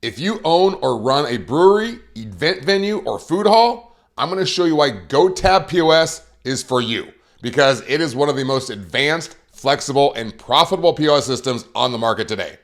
If you own or run a brewery, event venue, or food hall, I'm going to show you why GoTab POS is for you, because it is one of the most advanced, flexible, and profitable POS systems on the market today.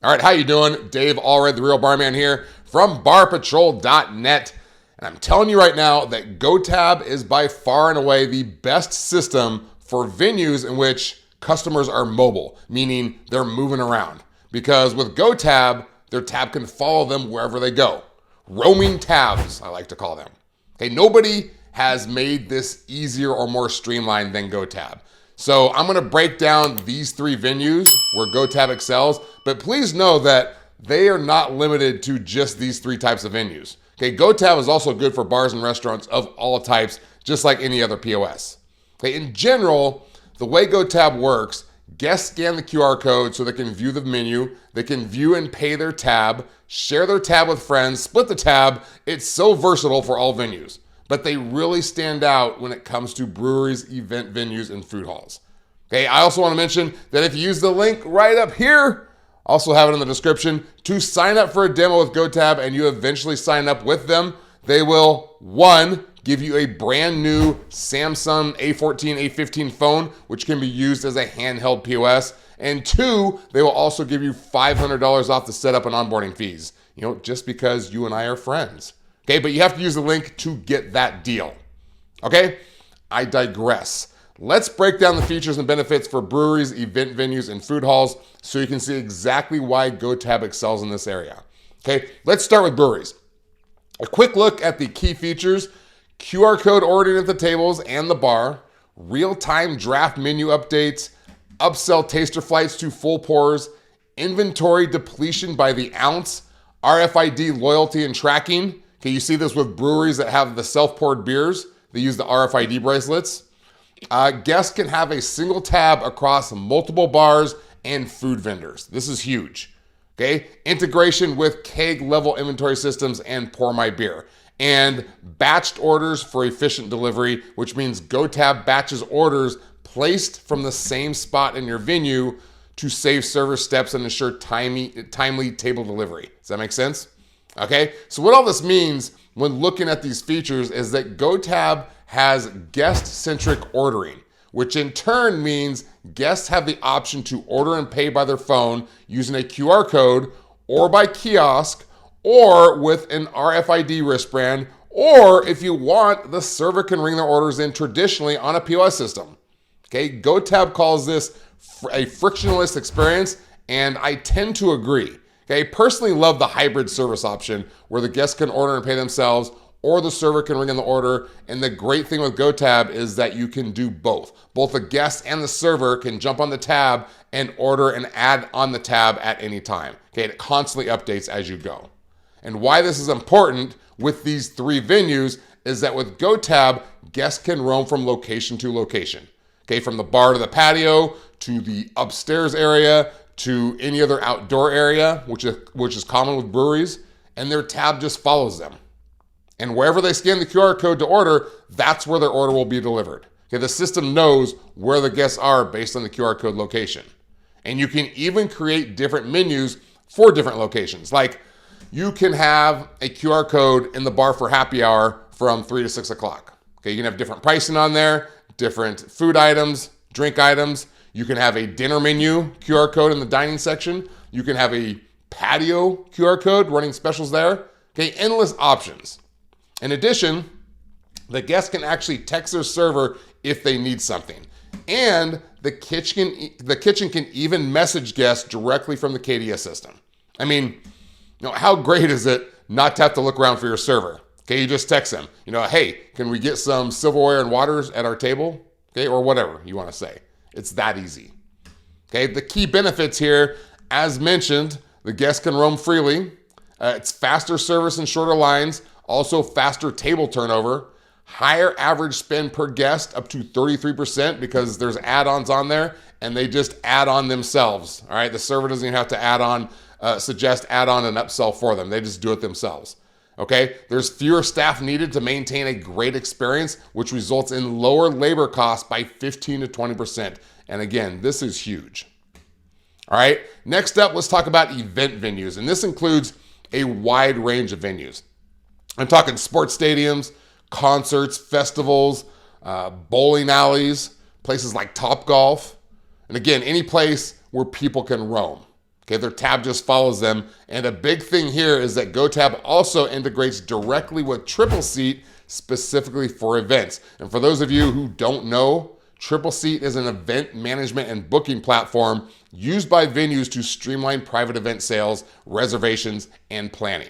All right, how you doing? Dave Allred, the Real Barman here from barpatrol.net. And I'm telling you right now that GoTab is by far and away the best system for venues in which customers are mobile, meaning they're moving around. Because with GoTab, their tab can follow them wherever they go. Roaming tabs, I like to call them. Okay, nobody has made this easier or more streamlined than GoTab. So I'm gonna break down these three venues where GoTab excels, but please know that they are not limited to just these three types of venues. Okay, GoTab is also good for bars and restaurants of all types, just like any other POS. Okay, in general, the way GoTab works, guests scan the QR code so they can view the menu, they can view and pay their tab, share their tab with friends, split the tab. It's so versatile for all venues, but they really stand out when it comes to breweries, event venues, and food halls. Okay, I also want to mention that if you use the link right up here, also have it in the description, to sign up for a demo with GoTab and you eventually sign up with them, they will, one, give you a brand new Samsung A14, A15 phone, which can be used as a handheld POS. And two, they will also give you $500 off the setup and onboarding fees, just because you and I are friends. Okay, but you have to use the link to get that deal. Okay, I digress. Let's break down the features and benefits for breweries, event venues, and food halls so you can see exactly why GoTab excels in this area. Okay, let's start with breweries. A quick look at the key features: QR code ordering at the tables and the bar, real-time draft menu updates, upsell taster flights to full pours, inventory depletion by the ounce, RFID loyalty and tracking. Okay, you see this with breweries that have the self-poured beers. They use the RFID bracelets. Guests can have a single tab across multiple bars and food vendors. This is huge. Okay, integration with keg level inventory systems and Pour My Beer. And batched orders for efficient delivery, which means GoTab batches orders placed from the same spot in your venue to save server steps and ensure timely table delivery. Does that make sense? Okay, so what all this means when looking at these features is that GoTab has guest-centric ordering, which in turn means guests have the option to order and pay by their phone using a QR code or by kiosk or with an RFID wristband, or if you want, the server can ring their orders in traditionally on a POS system. Okay, GoTab calls this a frictionless experience, and I tend to agree. Okay, I personally love the hybrid service option where the guests can order and pay themselves, or the server can ring in the order. And the great thing with GoTab is that you can do both. Both the guest and the server can jump on the tab and order and add on the tab at any time. Okay, it constantly updates as you go. And why this is important with these three venues is that with GoTab, guests can roam from location to location. Okay, from the bar to the patio, to the upstairs area, to any other outdoor area, which is common with breweries, and their tab just follows them. And wherever they scan the QR code to order, that's where their order will be delivered. Okay, the system knows where the guests are based on the QR code location. And you can even create different menus for different locations. Like you can have a QR code in the bar for happy hour from 3 to 6 o'clock. Okay, you can have different pricing on there, different food items, drink items. You can have a dinner menu QR code in the dining section. You can have a patio QR code running specials there. Okay, endless options. In addition, the guests can actually text their server if they need something. And the kitchen can even message guests directly from the KDS system. I mean, how great is it not to have to look around for your server? Okay, you just text them, hey, can we get some silverware and waters at our table? Okay, or whatever you want to say. It's that easy. Okay, the key benefits here, as mentioned, the guests can roam freely. It's faster service and shorter lines. Also faster table turnover, higher average spend per guest up to 33% because there's add-ons on there and they just add on themselves. All right, the server doesn't even have to add on, suggest add on an upsell for them. They just do it themselves. Okay, there's fewer staff needed to maintain a great experience, which results in lower labor costs by 15 to 20%. And again, this is huge. All right, next up, let's talk about event venues. And this includes a wide range of venues. I'm talking sports stadiums, concerts, festivals, bowling alleys, places like Topgolf, and again, any place where people can roam. Okay, their tab just follows them. And a big thing here is that GoTab also integrates directly with Triple Seat specifically for events. And for those of you who don't know, Triple Seat is an event management and booking platform used by venues to streamline private event sales, reservations, and planning.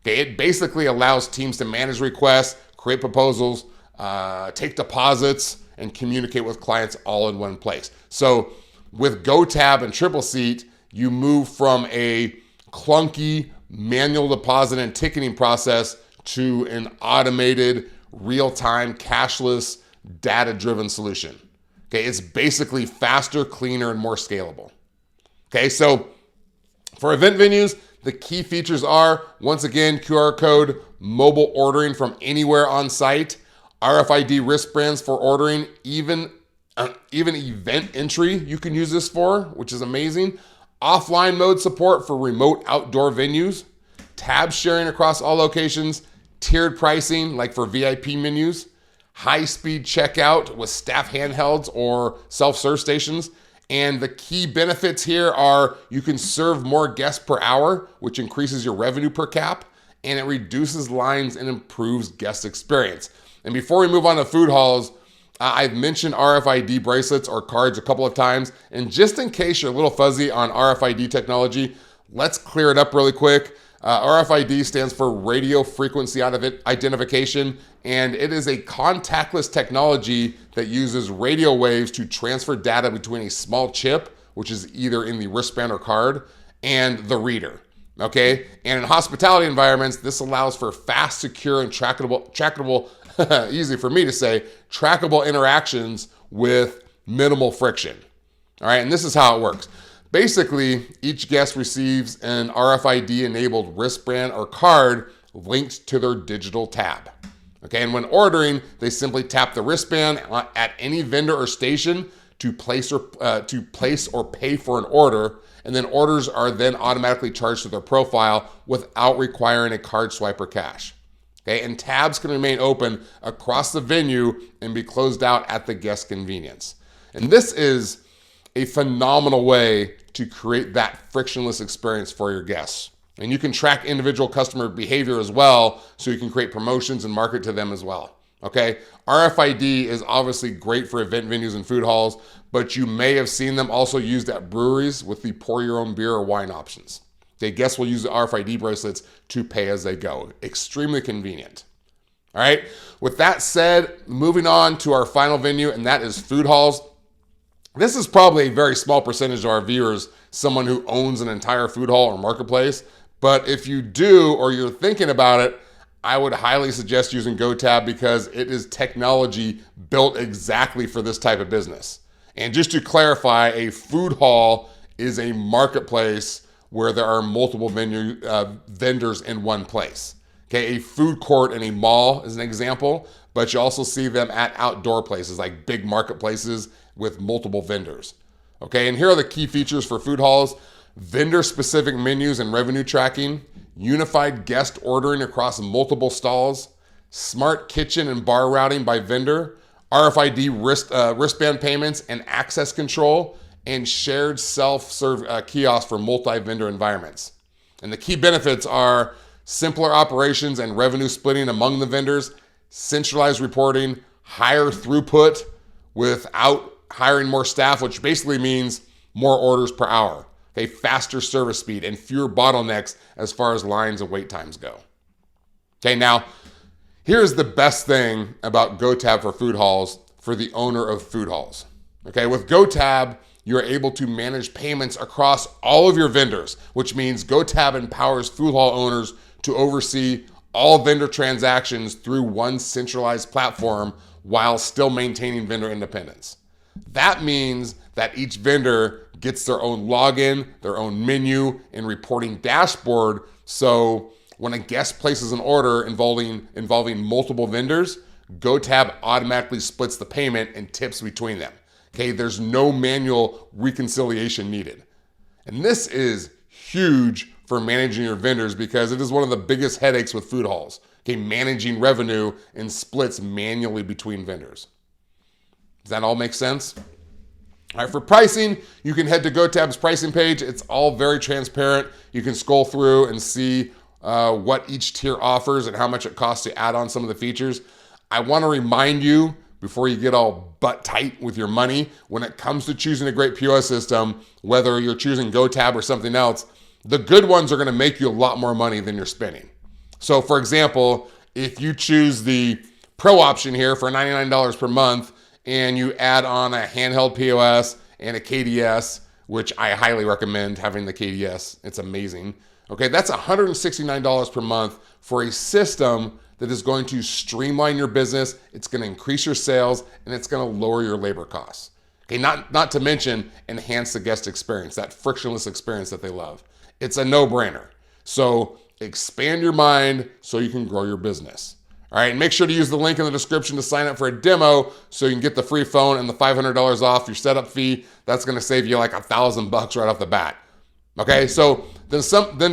Okay, it basically allows teams to manage requests, create proposals, take deposits, and communicate with clients all in one place. So with GoTab and Triple Seat, you move from a clunky manual deposit and ticketing process to an automated, real-time, cashless, data-driven solution. Okay, it's basically faster, cleaner, and more scalable. Okay, so for event venues, the key features are, once again, QR code, mobile ordering from anywhere on site, RFID wristbands for ordering, even event entry you can use this for, which is amazing. Offline mode support for remote outdoor venues, tab sharing across all locations, tiered pricing like for VIP menus, high-speed checkout with staff handhelds or self-serve stations. And the key benefits here are you can serve more guests per hour, which increases your revenue per cap, and it reduces lines and improves guest experience. And before we move on to food halls, I've mentioned RFID bracelets or cards a couple of times, and just in case you're a little fuzzy on RFID technology, let's clear it up really quick. RFID stands for radio frequency identification, and it is a contactless technology that uses radio waves to transfer data between a small chip, which is either in the wristband or card, and the reader. Okay, and in hospitality environments, this allows for fast, secure, and trackable, easy for me to say, trackable interactions with minimal friction. All right, and this is how it works. Basically, each guest receives an RFID-enabled wristband or card linked to their digital tab. Okay, and when ordering, they simply tap the wristband at any vendor or station to place or pay for an order, and then orders are then automatically charged to their profile without requiring a card swipe or cash. Okay, and tabs can remain open across the venue and be closed out at the guest convenience. And this is a phenomenal way to create that frictionless experience for your guests. And you can track individual customer behavior as well, so you can create promotions and market to them as well. Okay, RFID is obviously great for event venues and food halls, but you may have seen them also used at breweries with the pour your own beer or wine options. Okay, guests will use the RFID bracelets to pay as they go. Extremely convenient. All right, with that said, moving on to our final venue, and that is food halls. This is probably a very small percentage of our viewers, someone who owns an entire food hall or marketplace. But if you do, or you're thinking about it, I would highly suggest using GoTab because it is technology built exactly for this type of business. And just to clarify, a food hall is a marketplace where there are multiple vendors in one place. Okay, a food court in a mall is an example, but you also see them at outdoor places like big marketplaces with multiple vendors. Okay, and here are the key features for food halls: vendor-specific menus and revenue tracking, unified guest ordering across multiple stalls, smart kitchen and bar routing by vendor, RFID wristband payments and access control, and shared self-serve kiosks for multi-vendor environments. And the key benefits are simpler operations and revenue splitting among the vendors, centralized reporting, higher throughput without hiring more staff, which basically means more orders per hour. Okay, faster service speed and fewer bottlenecks as far as lines and wait times go. Okay, now here's the best thing about GoTab for food halls for the owner of food halls. Okay, with GoTab, you're able to manage payments across all of your vendors, which means GoTab empowers food hall owners to oversee all vendor transactions through one centralized platform while still maintaining vendor independence. That means that each vendor gets their own login, their own menu, and reporting dashboard. So when a guest places an order involving multiple vendors, GoTab automatically splits the payment and tips between them. Okay, there's no manual reconciliation needed. And this is huge for managing your vendors because it is one of the biggest headaches with food halls. Okay, managing revenue and splits manually between vendors. Does that all make sense? All right, for pricing, you can head to GoTab's pricing page. It's all very transparent. You can scroll through and see what each tier offers and how much it costs to add on some of the features. I want to remind you, before you get all butt tight with your money, when it comes to choosing a great POS system, whether you're choosing GoTab or something else, the good ones are going to make you a lot more money than you're spending. So for example, if you choose the Pro option here for $99 per month, and you add on a handheld POS and a KDS, which I highly recommend having the KDS. It's amazing. Okay, that's $169 per month for a system that is going to streamline your business. It's going to increase your sales, and it's going to lower your labor costs. Okay, not to mention enhance the guest experience, that frictionless experience that they love. It's a no-brainer. So expand your mind so you can grow your business. All right, and make sure to use the link in the description to sign up for a demo so you can get the free phone and the $500 off your setup fee. That's going to save you like $1,000 right off the bat. Okay, so then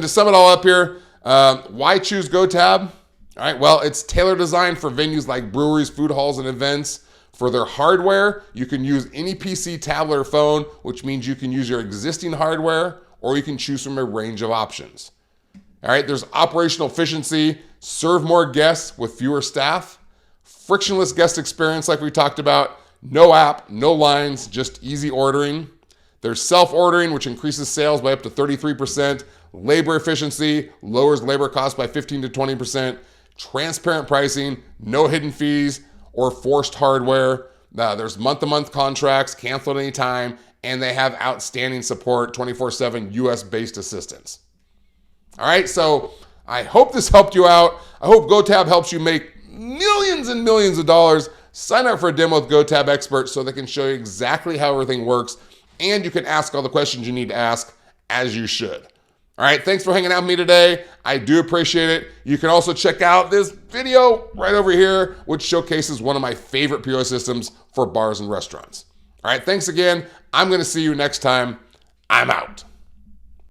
to sum it all up here, why choose GoTab? All right, well, it's tailor designed for venues like breweries, food halls, and events. For their hardware, you can use any PC, tablet, or phone, which means you can use your existing hardware or you can choose from a range of options. All right, there's operational efficiency, serve more guests with fewer staff, frictionless guest experience like we talked about, no app, no lines, just easy ordering. There's self-ordering, which increases sales by up to 33%, labor efficiency, lowers labor costs by 15 to 20%, transparent pricing, no hidden fees or forced hardware. There's month-to-month contracts, cancel at any time, and they have outstanding support, 24/7 US-based assistance. All right, so I hope this helped you out. I hope GoTab helps you make millions and millions of dollars. Sign up for a demo with GoTab experts so they can show you exactly how everything works, and you can ask all the questions you need to ask, as you should. All right, thanks for hanging out with me today. I do appreciate it. You can also check out this video right over here, which showcases one of my favorite POS systems for bars and restaurants. All right, thanks again. I'm going to see you next time. I'm out.